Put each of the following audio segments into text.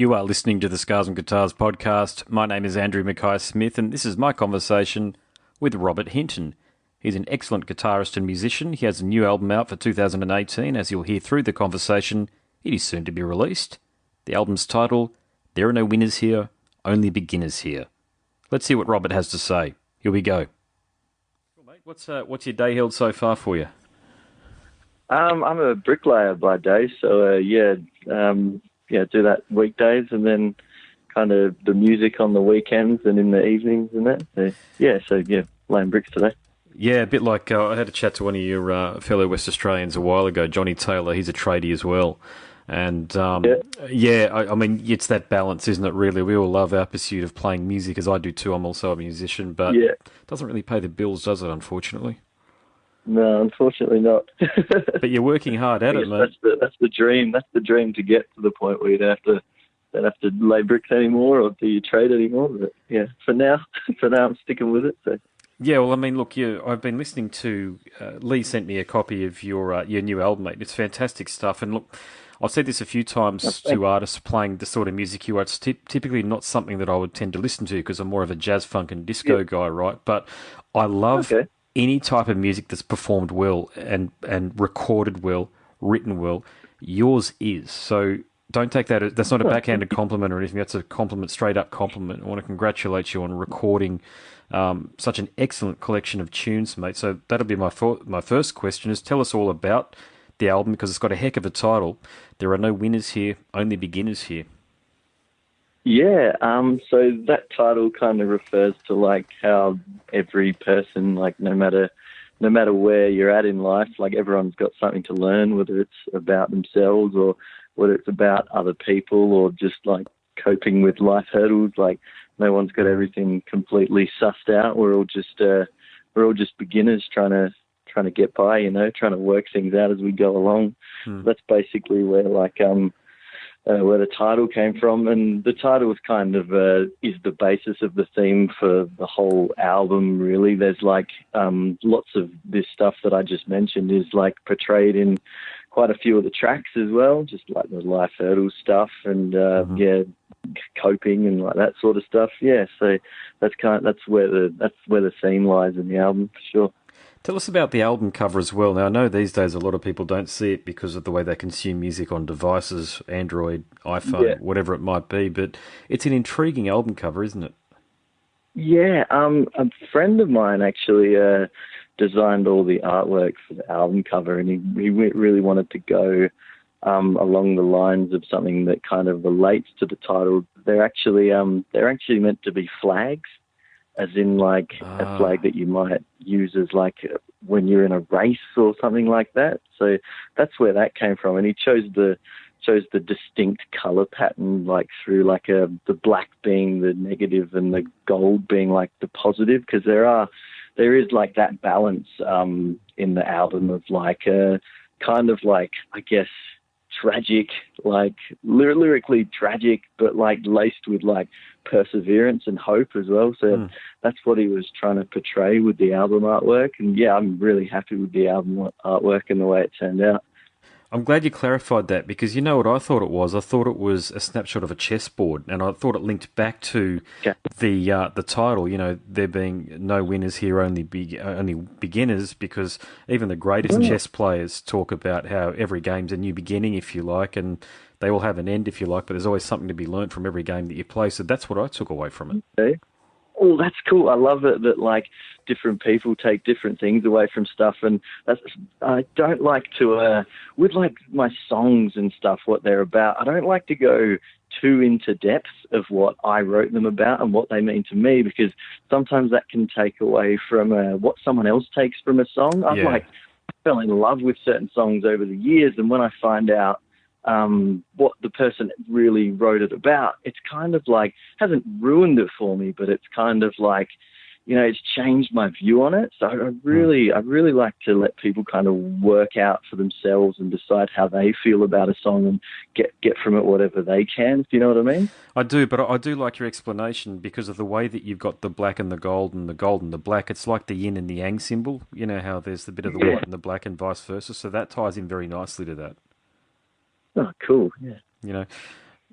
You are listening to the Scars and Guitars podcast. My name is Andrew Mackay-Smith, and this is my conversation with Robert Hinton. He's an excellent guitarist and musician. He has a new album out for 2018. As you'll hear through the conversation, it is soon to be released. The album's title, There Are No Winners Here, Only Beginners Here. Let's hear what Robert has to say. Here we go. Cool, mate. What's your day held so far for you? I'm a bricklayer by day, so do that weekdays, and then kind of the music on the weekends and in the evenings and that. So laying bricks today. Yeah, a bit like I had a chat to one of your fellow West Australians a while ago, Johnny Taylor. He's a tradie as well. And I mean, it's that balance, isn't it, really? We all love our pursuit of playing music, as I do too. I'm also a musician, but it doesn't really pay the bills, does it, unfortunately? No, unfortunately not. But you're working hard at it, mate. That's the dream. That's the dream, to get to the point where you don't have to lay bricks anymore or do you trade anymore. But yeah, for now, I'm sticking with it. So. Yeah, well, I mean, look, I've been listening to Lee sent me a copy of your new album, mate. It's fantastic stuff. And look, I've said this a few times to artists playing the sort of music you are. It's typically not something that I would tend to listen to because I'm more of a jazz, funk, and disco guy, right? But I love any type of music that's performed well and recorded well, written well. Yours is. So don't take that. That's not a backhanded compliment or anything. That's a compliment, straight up compliment. I want to congratulate you on recording such an excellent collection of tunes, mate. So that'll be my first question, is tell us all about the album, because it's got a heck of a title. There are no winners here, only beginners here. Yeah, so that title kind of refers to like how every person, like no matter where you're at in life, like everyone's got something to learn, whether it's about themselves or whether it's about other people or just like coping with life hurdles. Like no one's got everything completely sussed out. We're all just beginners trying to get by, trying to work things out as we go along. That's basically where where the title came from, and the title is kind of is the basis of the theme for the whole album. Really, there's like lots of this stuff that I just mentioned is like portrayed in quite a few of the tracks as well, just like the life hurdle stuff and coping and like that sort of stuff. Yeah, so that's where the theme lies in the album for sure. Tell us about the album cover as well. Now, I know these days a lot of people don't see it because of the way they consume music on devices, Android, iPhone, whatever it might be, but it's an intriguing album cover, isn't it? Yeah, a friend of mine actually designed all the artwork for the album cover, and he really wanted to go along the lines of something that kind of relates to the title. They're actually meant to be flags, as in like a flag that you might use as like when you're in a race or something like that. So that's where that came from. And he chose the distinct color pattern, like through like the black being the negative and the gold being like the positive, because there is like that balance in the album of like kind of like, I guess, tragic, like lyrically tragic, but like laced with like perseverance and hope as well. So that's what he was trying to portray with the album artwork. And yeah, I'm really happy with the album artwork and the way it turned out. I'm glad you clarified that, because you know what I thought it was? I thought it was a snapshot of a chessboard, and I thought it linked back to the title, there being no winners here, only beginners, because even the greatest chess players talk about how every game's a new beginning, if you like, and they all have an end, if you like, but there's always something to be learned from every game that you play. So that's what I took away from it. Okay. Oh, that's cool. I love it that like different people take different things away from stuff, and I don't like to with like my songs and stuff, what they're about. I don't like to go too into depth of what I wrote them about and what they mean to me, because sometimes that can take away from what someone else takes from a song. I fell in love with certain songs over the years, and when I find out what the person really wrote it about, it's kind of like, hasn't ruined it for me, but it's kind of like, it's changed my view on it. So I really like to let people kind of work out for themselves and decide how they feel about a song and get from it whatever they can. Do you know what I mean? I do, but I do like your explanation because of the way that you've got the black and the gold and the black. It's like the yin and the yang symbol. You know how there's the bit of the white and the black and vice versa. So that ties in very nicely to that. Oh, cool. Yeah.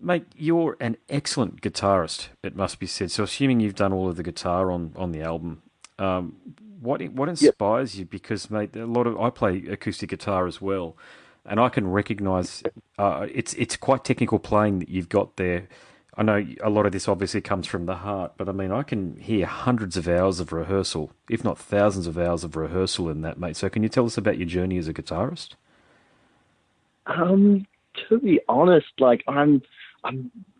Mate, you're an excellent guitarist, it must be said. So, assuming you've done all of the guitar on the album, um, what Yep. inspires you? Because, mate, a lot of I play acoustic guitar as well, and I can recognise it's quite technical playing that you've got there. I know a lot of this obviously comes from the heart, but I mean, I can hear hundreds of hours of rehearsal, if not thousands of hours of rehearsal in that, mate. So, can you tell us about your journey as a guitarist? Um, to be honest, like I'm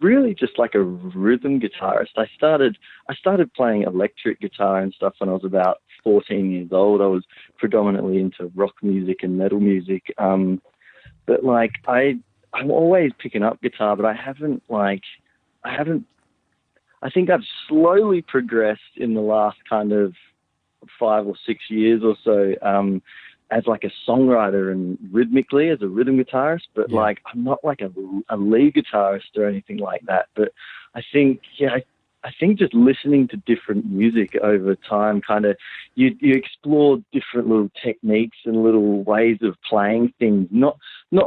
really just like a rhythm guitarist. I started playing electric guitar and stuff when I was about 14 years old. I was predominantly into rock music and metal music. But like I'm always picking up guitar, but I haven't. I think I've slowly progressed in the last kind of 5 or 6 years or so. As like a songwriter and rhythmically as a rhythm guitarist, but Yeah. like I'm not like a lead guitarist or anything like that. But I think, I think just listening to different music over time, kind of, you explore different little techniques and little ways of playing things. Not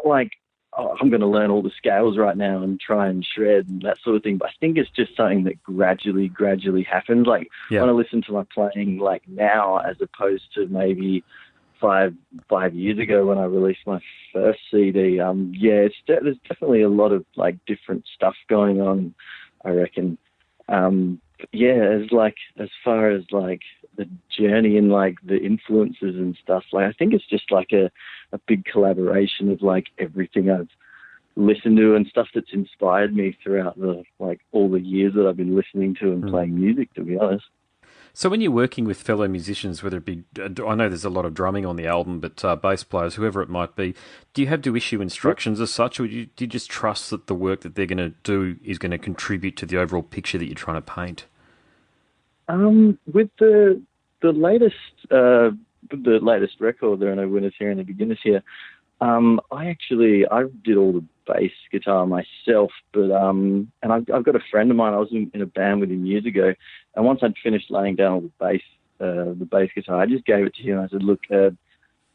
like, oh, I'm going to learn all the scales right now and try and shred and that sort of thing. But I think it's just something that gradually happens. Like Yeah. when I listen to my playing like now, as opposed to maybe five years ago when I released my first CD. There's definitely a lot of like different stuff going on, I reckon. As far as like the journey and like the influences and stuff, like I think it's just like a big collaboration of like everything I've listened to and stuff that's inspired me throughout the like all the years that I've been listening to and playing music, to be honest. So when you're working with fellow musicians, whether it be, I know there's a lot of drumming on the album, but bass players, whoever it might be, do you have to issue instructions as such, or do you just trust that the work that they're going to do is going to contribute to the overall picture that you're trying to paint? With the latest record, There Are No Winners Here and No Beginners Here. I did all the bass guitar myself, but I've got a friend of mine. I was in a band with him years ago, and once I'd finished laying down all the bass guitar, I just gave it to him. I said, "Look,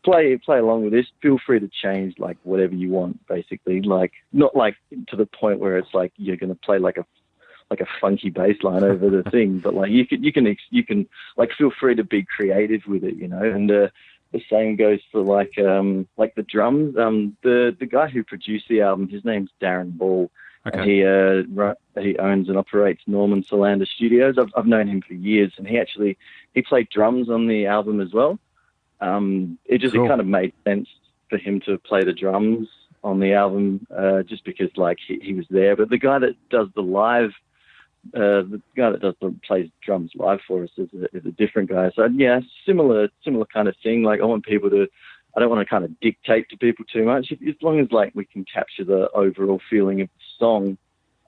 play along with this. Feel free to change like whatever you want, basically. Like not like to the point where it's like you're going to play like a funky bass line over the thing, but like you can like feel free to be creative with it, you know." And the same goes for like the drums. The guy who produced the album, his name's Darren Ball, Okay. and he owns and operates Norman Solander Studios. I've known him for years, and he played drums on the album as well. It Cool. kind of made sense for him to play the drums on the album, just because like he was there. But the guy that does plays drums live for us is a different guy. So yeah, similar kind of thing. Like I don't want to kind of dictate to people too much. As long as like we can capture the overall feeling of the song,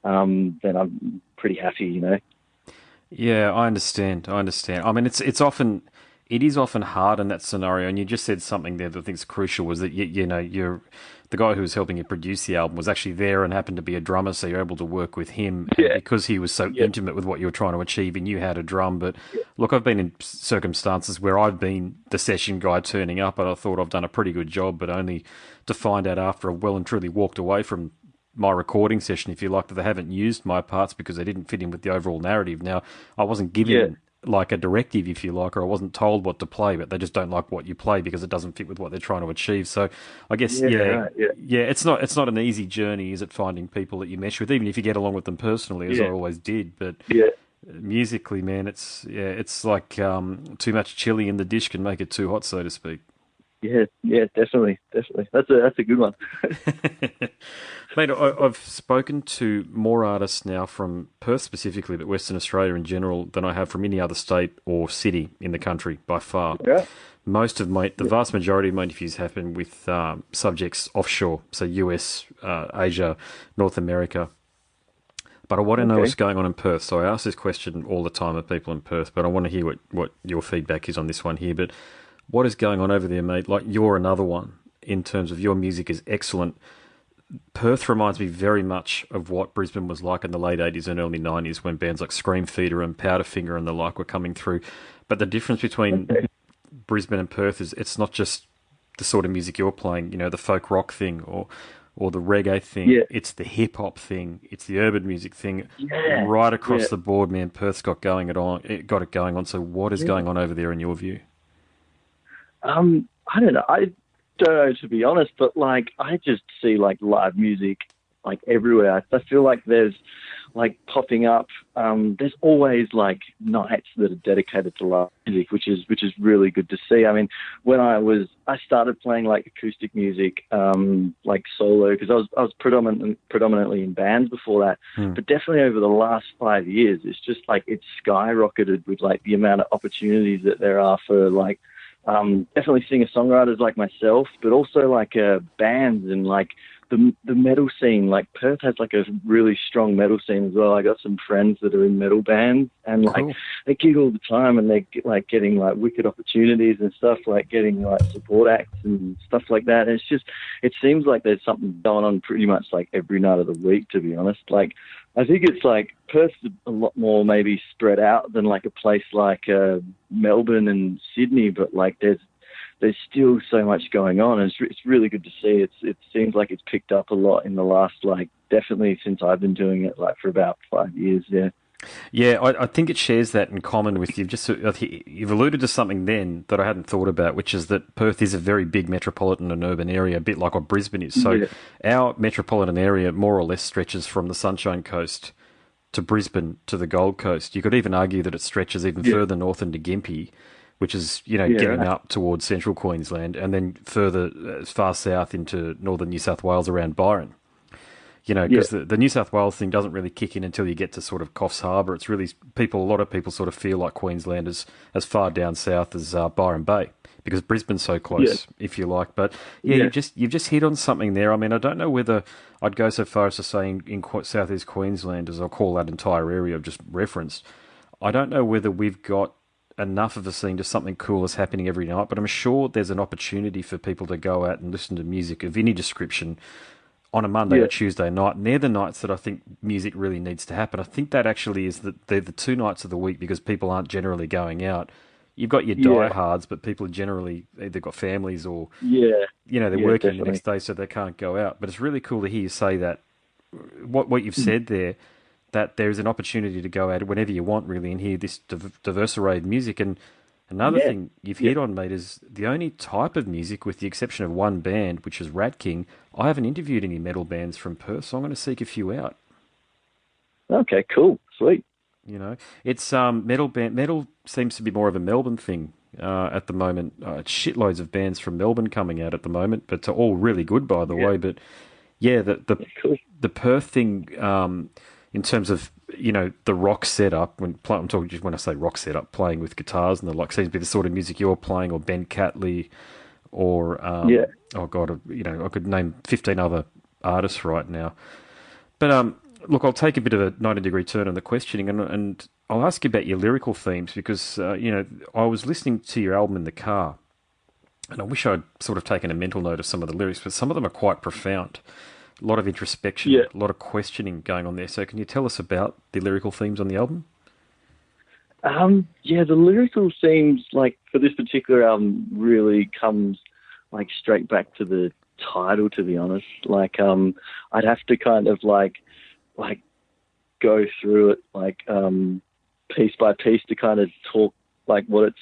then I'm pretty happy, you know. Yeah, I understand. I mean, it is often hard in that scenario, and you just said something there that I think is crucial, was that the guy who was helping you produce the album was actually there and happened to be a drummer, so you're able to work with him. And Yeah. because he was so Yeah. intimate with what you were trying to achieve, he knew how to drum. But look, I've been in circumstances where I've been the session guy turning up, and I thought I've done a pretty good job, but only to find out after I've well and truly walked away from my recording session, if you like, that they haven't used my parts because they didn't fit in with the overall narrative. Now, I wasn't given Yeah. like a directive, if you like, or I wasn't told what to play, but they just don't like what you play because it doesn't fit with what they're trying to achieve. So I guess, Yeah. yeah, Right. Yeah. yeah, it's not an easy journey, is it, finding people that you mesh with, even if you get along with them personally, as I Yeah. always did. But Yeah. musically, man, it's like too much chili in the dish can make it too hot, so to speak. Yeah. Yeah. Definitely. Definitely. That's a good one. Mate, I've spoken to more artists now from Perth specifically, but Western Australia in general, than I have from any other state or city in the country by far. Yeah. The vast majority of my interviews have been with subjects offshore, so US, Asia, North America. But I want to know Okay. what's going on in Perth. So I ask this question all the time of people in Perth, but I want to hear what your feedback is on this one here. But what is going on over there, mate? Like, you're another one in terms of your music is excellent. Perth reminds me very much of what Brisbane was like in the late 80s and early 90s when bands like Screamfeeder and Powderfinger and the like were coming through. But the difference between Brisbane and Perth is it's not just the sort of music you're playing, the folk rock thing or or the reggae thing. Yeah. It's the hip hop thing. It's the urban music thing. Yeah. Right across Yeah. the board, man. Perth's got going it on. It got it going on. So what is Yeah. going on over there in your view? I don't know. I don't know, to be honest, but like I just see like live music like everywhere. I feel like there's like popping up. There's always like nights that are dedicated to live music, which is really good to see. I mean, when I started playing like acoustic music, like solo, because I was predominantly in bands before that. But definitely over the last 5 years, it's just like it's skyrocketed with like the amount of opportunities that there are for like definitely singer-songwriters like myself, but also like bands and like the metal scene. Like Perth has like a really strong metal scene as well. I got some friends that are in metal bands, and like Cool. they gig all the time, and they like getting like wicked opportunities and stuff, like getting like support acts and stuff like that. And it seems like there's something going on pretty much like every night of the week, to be honest. Like I think it's like Perth's a lot more maybe spread out than like a place like Melbourne and Sydney, but like there's still so much going on, and it's really good to see. It seems like it's picked up a lot in the last, like, definitely since I've been doing it, like, for about 5 years, yeah. Yeah, I think it shares that in common with you've alluded to something then that I hadn't thought about, which is that Perth is a very big metropolitan and urban area, a bit like what Brisbane is. So Yeah. our metropolitan area more or less stretches from the Sunshine Coast to Brisbane to the Gold Coast. You could even argue that it stretches even further north into Gympie, which is, getting Right. up towards central Queensland, and then further far south into northern New South Wales around Byron. Because the New South Wales thing doesn't really kick in until you get to sort of Coffs Harbour. It's really a lot of people sort of feel like Queensland is as far down south as Byron Bay, because Brisbane's so close, if you like. But you've just hit on something there. I mean, I don't know whether I'd go so far as to say in southeast Queensland, as I'll call that entire area I've just referenced. I don't know whether we've got enough of a scene to something cool is happening every night, but I'm sure there's an opportunity for people to go out and listen to music of any description on a Monday or Tuesday night, and they're the nights that I think music really needs to happen. I think that actually they're the 2 nights of the week because people aren't generally going out. You've got your diehards, but people are generally either got families or they're working definitely. the next day, so they can't go out. But it's really cool to hear you say that what you've said there, that there's an opportunity to go out whenever you want, really, and hear this diverse array of music. And another thing you've hit on, mate, is the only type of music, with the exception of one band, which is Rat King. I haven't interviewed any metal bands from Perth, so I'm going to seek a few out. Okay, cool. Sweet. It's metal seems to be more of a Melbourne thing at the moment. Shitloads of bands from Melbourne coming out at the moment, but they're all really good, by the way. But yeah, the Perth thing, in terms of the rock setup. When I say rock setup, playing with guitars and the like, seems to be the sort of music you're playing, or Ben Catley, or oh god, I could name 15 other artists right now. But look, I'll take a bit of a 90-degree turn on the questioning, and I'll ask you about your lyrical themes, because I was listening to your album in the car, and I wish I'd sort of taken a mental note of some of the lyrics, but some of them are quite profound. A lot of introspection, a lot of questioning going on there. So can you tell us about the lyrical themes on the album? The lyrical themes, like, for this particular album really comes, like, straight back to the title, to be honest. Like, I'd have to kind of, like go through it, like, piece by piece to kind of talk, like, what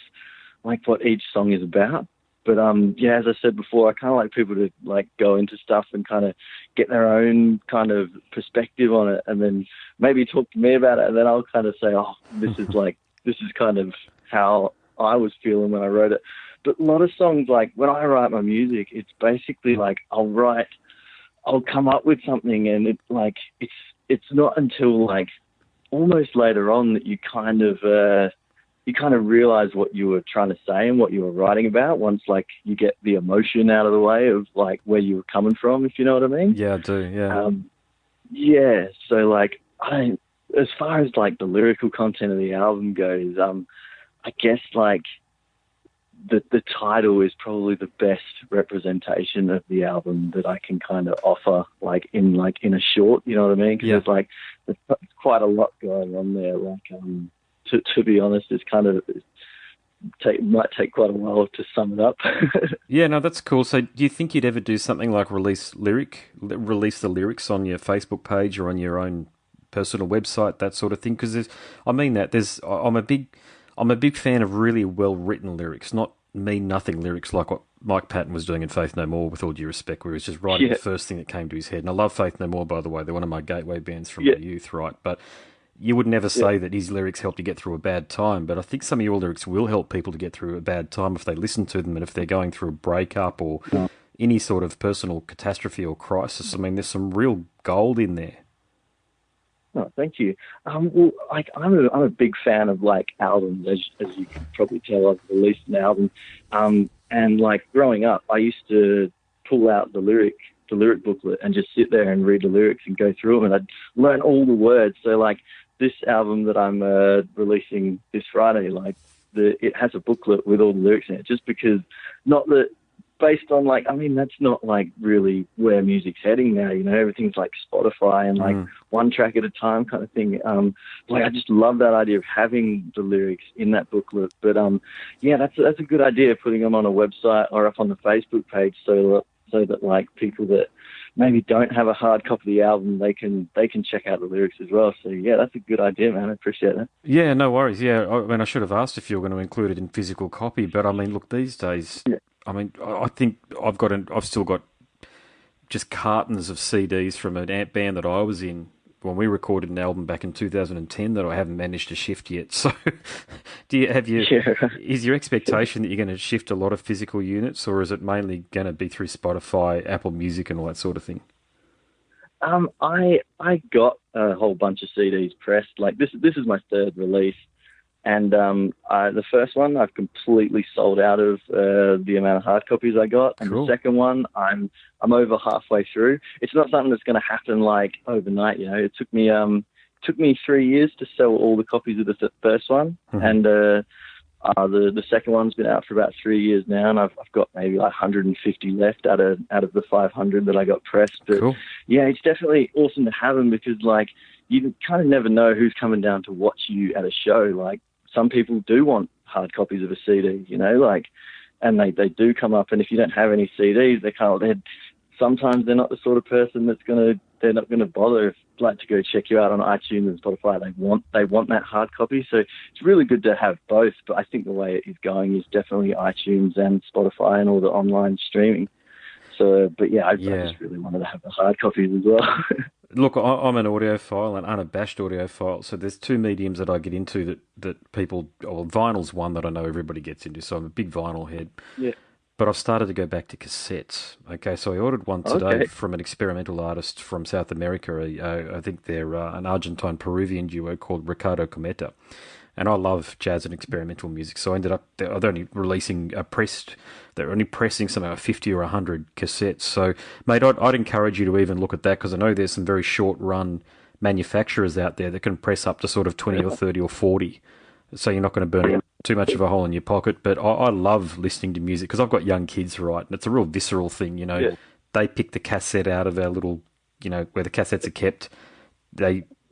each song is about. But, as I said before, I kind of like people to, like, go into stuff and kind of get their own kind of perspective on it, and then maybe talk to me about it, and then I'll kind of say, oh, this is kind of how I was feeling when I wrote it. But a lot of songs, like, when I write my music, it's basically, like, I'll come up with something, and it's not until, like, almost later on that you kind of realize what you were trying to say and what you were writing about, once, like, you get the emotion out of the way of, like, where you were coming from, if you know what I mean. Yeah, I do, yeah. So, like, as far as, like, the lyrical content of the album goes, I guess, like, the title is probably the best representation of the album that I can kind of offer, in a short, you know what I mean? Because there's quite a lot going on there. Like, to be honest, it's kind of might take quite a while to sum it up. Yeah, no, that's cool. So, do you think you'd ever do something like release the lyrics on your Facebook page or on your own personal website, that sort of thing? Because I mean that I'm a big fan of really well written lyrics, not mean nothing lyrics like what Mike Patton was doing in Faith No More. With all due respect, where he was just writing the Yeah, first thing that came to his head. And I love Faith No More, by the way. They're one of my gateway bands from yeah, my youth, right? But you would never yeah. say that his lyrics helped you get through a bad time, but I think some of your lyrics will help people to get through a bad time if they listen to them and if they're going through a breakup or any sort of personal catastrophe or crisis. I mean, there's some real gold in there. Oh, thank you. Well, like I'm a big fan of like albums, as you can probably tell. I've released an album, and like growing up, I used to pull out the lyric booklet and just sit there and read the lyrics and go through them, and I'd learn all the words. So like this album that I'm releasing this Friday, like it has a booklet with all the lyrics in it, just because not that based on like, I mean, that's not like really where music's heading now, you know, everything's like Spotify and like one track at a time kind of thing. Like I just love that idea of having the lyrics in that booklet. But yeah, that's a good idea, putting them on a website or up on the Facebook page so that like people that maybe don't have a hard copy of the album, they can check out the lyrics as well. So yeah, that's a good idea, man. I appreciate that. Yeah, no worries. Yeah, I mean, I should have asked if you were going to include it in physical copy, but I mean, look, these days, Yeah. I mean, I think I've still got just cartons of CDs from an amp band that I was in when we recorded an album back in 2010 that I haven't managed to shift yet. So, Yeah. is your expectation that you're going to shift a lot of physical units, or is it mainly going to be through Spotify, Apple Music, and all that sort of thing? I got a whole bunch of CDs pressed. Like this is my third release, and the first one I've completely sold out of the amount of hard copies I got, and Cool. the second one I'm over halfway through. It's not something that's going to happen like overnight. You know, it took me 3 years to sell all the copies of the first one, and the second one's been out for about 3 years now, and I've got maybe like 150 left out of the 500 that I got pressed. But Cool. yeah, it's definitely awesome to have them because like you kind of never know who's coming down to watch you at a show. Like some people do want hard copies of a CD, you know, like, and they do come up, and if you don't have any CDs, sometimes they're not the sort of person they're not gonna bother like to go check you out on iTunes and Spotify. They want that hard copy. So it's really good to have both. But I think the way it is going is definitely iTunes and Spotify and all the online streaming. So, but yeah, I just really wanted to have the hard copies as well. Look, I'm an audiophile, an unabashed audiophile, so there's two mediums that I get into that people, well, vinyl's one that I know everybody gets into, so I'm a big vinyl head. Yeah. But I've started to go back to cassettes. Okay, so I ordered one today from an experimental artist from South America. I think they're an Argentine-Peruvian duo called Ricardo Cometa. And I love jazz and experimental music, so I ended up, they're only releasing they're only pressing something like 50 or 100 cassettes. So, mate, I'd encourage you to even look at that, because I know there's some very short-run manufacturers out there that can press up to sort of 20 or 30 or 40. So you're not going to burn too much of a hole in your pocket. But I love listening to music because I've got young kids, right? And it's a real visceral thing, you know. Yeah. They pick the cassette out of our little, you know, where the cassettes are kept.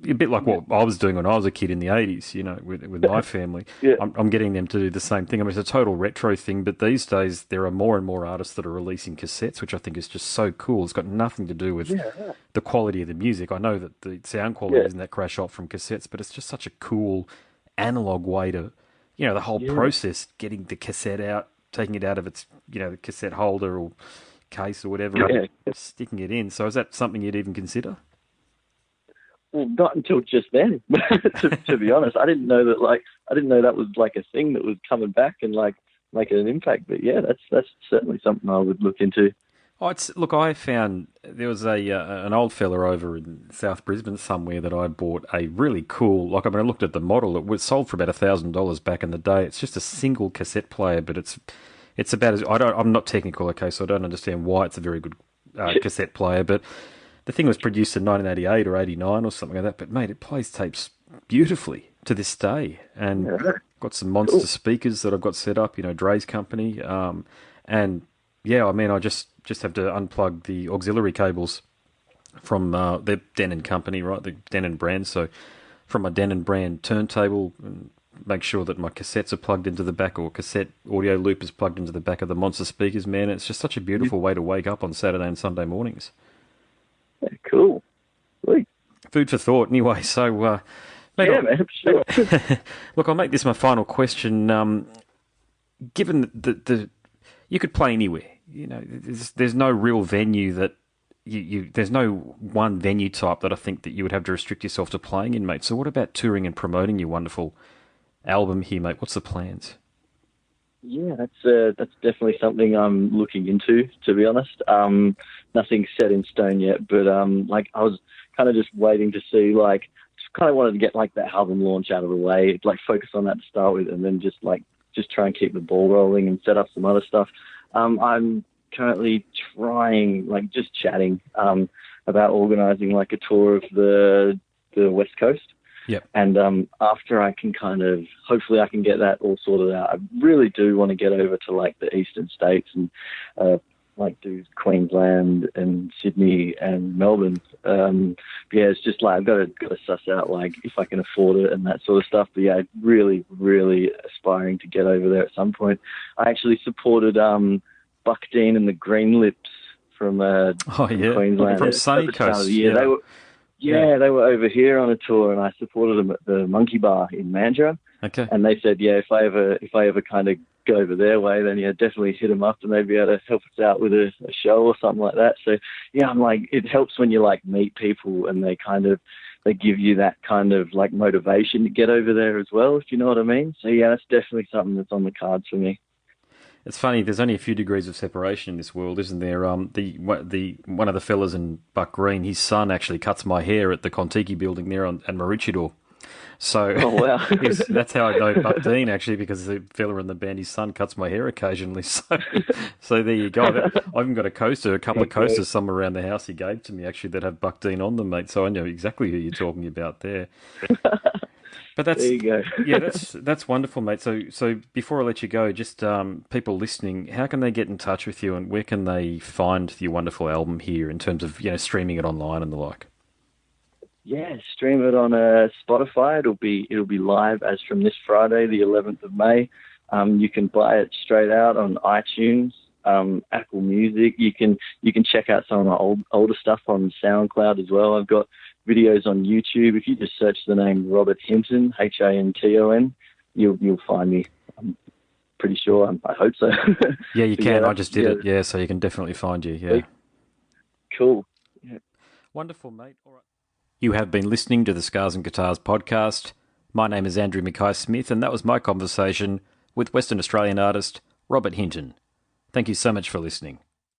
A bit like what I was doing when I was a kid in the 80s, you know, with my family. Yeah. I'm getting them to do the same thing. I mean, it's a total retro thing, but these days there are more and more artists that are releasing cassettes, which I think is just so cool. It's got nothing to do with the quality of the music. I know that the sound quality isn't that crash off from cassettes, but it's just such a cool analog way to, you know, the whole process, getting the cassette out, taking it out of its, you know, the cassette holder or case or whatever, and sticking it in. So is that something you'd even consider? Well, not until just then, to be honest. I didn't know that was like a thing that was coming back and like making an impact. But yeah, that's certainly something I would look into. Oh, look, I found there was an old fella over in South Brisbane somewhere that I bought a really cool, like, I mean, I looked at the model. It was sold for about $1,000 back in the day. It's just a single cassette player, but it's about as, I'm not technical, okay, so I don't understand why it's a very good cassette player, but the thing was produced in 1988 or 89 or something like that. But mate, it plays tapes beautifully to this day, and got some monster speakers that I've got set up, you know, Dre's company, and yeah, I mean, I just have to unplug the auxiliary cables from the Denon company, right? The Denon brand. So from my Denon brand turntable, and make sure that my cassettes are plugged into the back, or cassette audio loop is plugged into the back of the monster speakers, man. It's just such a beautiful way to wake up on Saturday and Sunday mornings. Yeah, cool. Sweet. Food for thought, anyway. So, mate, yeah, man, sure. Look, I'll make this my final question. Given the you could play anywhere, you know, there's no real venue that there's no one venue type that I think that you would have to restrict yourself to playing in, mate. So, what about touring and promoting your wonderful album here, mate? What's the plans? Yeah, that's definitely something I'm looking into, to be honest. Nothing's set in stone yet, but like I was kind of just waiting to see, like, just kind of wanted to get like the album launch out of the way, like focus on that to start with, and then just try and keep the ball rolling and set up some other stuff. I'm currently trying, like, just chatting about organising like a tour of the West Coast. Yep. And after I can hopefully I can get that all sorted out, I really do want to get over to like the eastern states and like do Queensland and Sydney and Melbourne. Yeah, it's just like I've got to suss out like if I can afford it and that sort of stuff. But yeah, really, really aspiring to get over there at some point. I actually supported Buck Dean and the Green Lips from Queensland from Sunny Coast. Yeah, they were over here on a tour, and I supported them at the Monkey Bar in Mandurah. Okay. And they said, yeah, if I ever kind of go over their way, then yeah, definitely hit them up, and they'd be able to help us out with a show or something like that. So yeah, I'm like, it helps when you like meet people, and they give you that kind of like motivation to get over there as well, if you know what I mean. So yeah, that's definitely something that's on the cards for me. It's funny. There's only a few degrees of separation in this world, isn't there? The one of the fellas in Buck Green, his son actually cuts my hair at the Contiki building there at Maroochydore. So oh, wow. That's how I know Buck Dean, actually, because the fella in the band, his son cuts my hair occasionally. So there you go. I've even got a couple of coasters somewhere around the house he gave to me, actually, that have Buck Dean on them, mate. So I know exactly who you're talking about there. But there you go. Yeah, that's wonderful, mate. So before I let you go, just people listening, how can they get in touch with you, and where can they find your wonderful album here in terms of streaming it online and the like? Yeah, stream it on Spotify. It'll be live as from this Friday, the 11th of May. You can buy it straight out on iTunes, Apple Music. You can check out some of my older stuff on SoundCloud as well. I've got videos on YouTube. If you just search the name Robert Hinton, Hinton, you'll find me. I'm pretty sure. I hope so. Yeah, you can. I just did it. Yeah, so you can definitely find you. Yeah. Cool. Yeah. Wonderful, mate. All right. You have been listening to the Scars and Guitars podcast. My name is Andrew Mackay-Smith, and that was my conversation with Western Australian artist Robert Hinton. Thank you so much for listening.